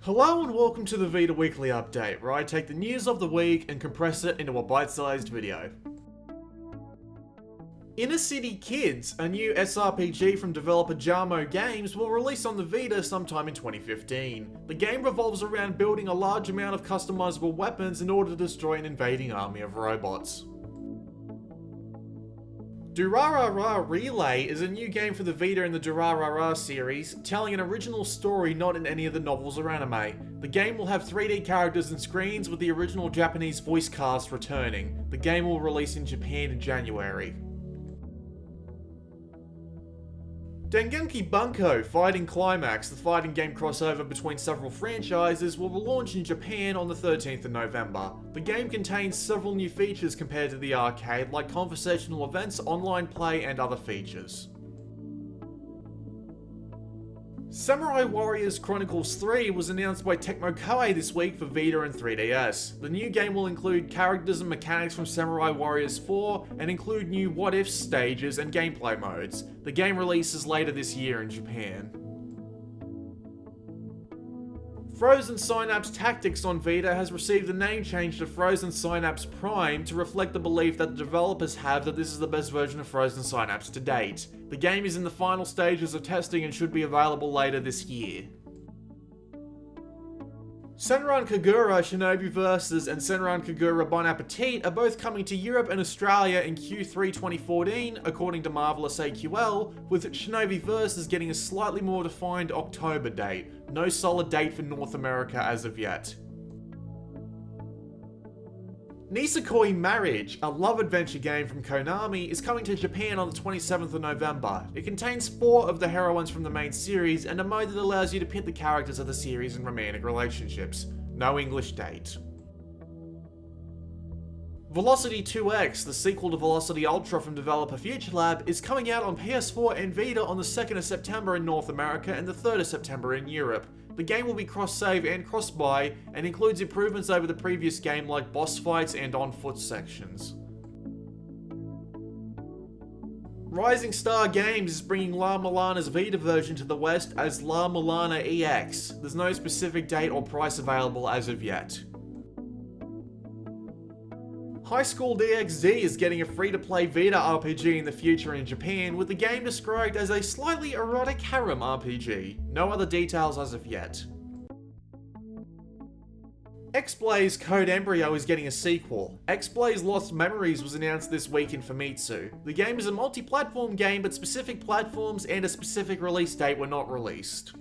Hello and welcome to the Vita Weekly Update, where I take the news of the week and compress it into a bite-sized video. Inner City Kids, a new SRPG from developer Jamo Games, will release on the Vita sometime in 2015. The game revolves around building a large amount of customizable weapons in order to destroy an invading army of robots. Durarara Relay is a new game for the Vita in the Durarara series, telling an original story not in any of the novels or anime. The game will have 3D characters and screens, with the original Japanese voice cast returning. The game will release in Japan in January. Dengeki Bunko Fighting Climax, the fighting game crossover between several franchises, will launch in Japan on the 13th of November. The game contains several new features compared to the arcade, like conversational events, online play, and other features. Samurai Warriors Chronicles 3 was announced by Tecmo Koei this week for Vita and 3DS. The new game will include characters and mechanics from Samurai Warriors 4 and include new what-if stages and gameplay modes. The game releases later this year in Japan. Frozen Synapse Tactics on Vita has received the name change to Frozen Synapse Prime to reflect the belief that the developers have that this is the best version of Frozen Synapse to date. The game is in the final stages of testing and should be available later this year. Senran Kagura Shinobi Versus and Senran Kagura Bon Appetit are both coming to Europe and Australia in Q3 2014, according to Marvelous AQL, with Shinobi Versus getting a slightly more defined October date. No solid date for North America as of yet. Nisekoi Marriage, a love adventure game from Konami, is coming to Japan on the 27th of November. It contains 4 of the heroines from the main series and a mode that allows you to pit the characters of the series in romantic relationships. No English date. Velocity 2X, the sequel to Velocity Ultra from developer FutureLab, is coming out on PS4 and Vita on the 2nd of September in North America and the 3rd of September in Europe. The game will be cross-save and cross-buy, and includes improvements over the previous game like boss fights and on-foot sections. Rising Star Games is bringing La Mulana's Vita version to the West as La Mulana X. There's no specific date or price available as of yet. School DXD is getting a free-to-play Vita RPG in the future in Japan, with the game described as a slightly erotic harem RPG. No other details as of yet. X-Blaze Code Embryo is getting a sequel. X-Blaze Lost Memories was announced this week in Famitsu. The game is a multi-platform game, but specific platforms and a specific release date were not released.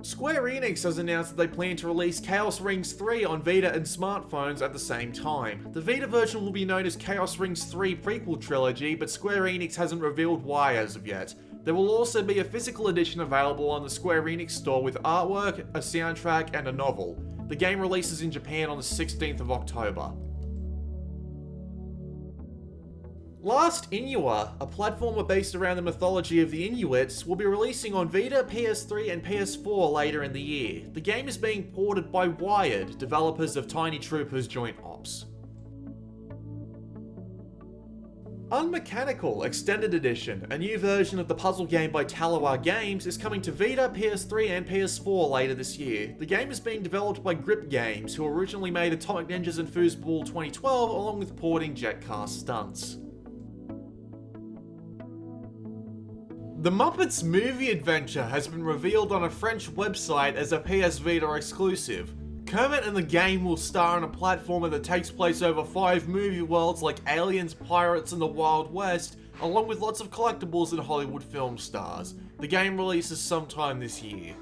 Square Enix has announced that they plan to release Chaos Rings 3 on Vita and smartphones at the same time. The Vita version will be known as Chaos Rings 3 Prequel Trilogy, but Square Enix hasn't revealed why as of yet. There will also be a physical edition available on the Square Enix store with artwork, a soundtrack, and a novel. The game releases in Japan on the 16th of October. Last Inua, a platformer based around the mythology of the Inuits, will be releasing on Vita, PS3 and PS4 later in the year. The game is being ported by Wired, developers of Tiny Troopers Joint Ops. Unmechanical Extended Edition, a new version of the puzzle game by Taloir Games, is coming to Vita, PS3 and PS4 later this year. The game is being developed by Grip Games, who originally made Atomic Ninjas and Foosball 2012 along with porting Jetcast Stunts. The Muppets movie adventure has been revealed on a French website as a PS Vita exclusive. Kermit and the game will star in a platformer that takes place over 5 movie worlds like Aliens, Pirates, and the Wild West, along with lots of collectibles and Hollywood film stars. The game releases sometime this year.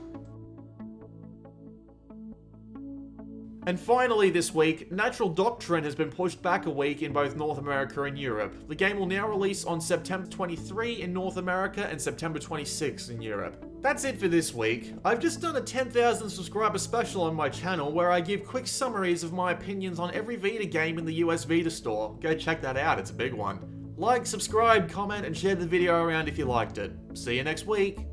And finally this week, Natural Doctrine has been pushed back a week in both North America and Europe. The game will now release on September 23 in North America and September 26 in Europe. That's it for this week. I've just done a 10,000 subscriber special on my channel where I give quick summaries of my opinions on every Vita game in the US Vita store. Go check that out, it's a big one. Like, subscribe, comment, and share the video around if you liked it. See you next week.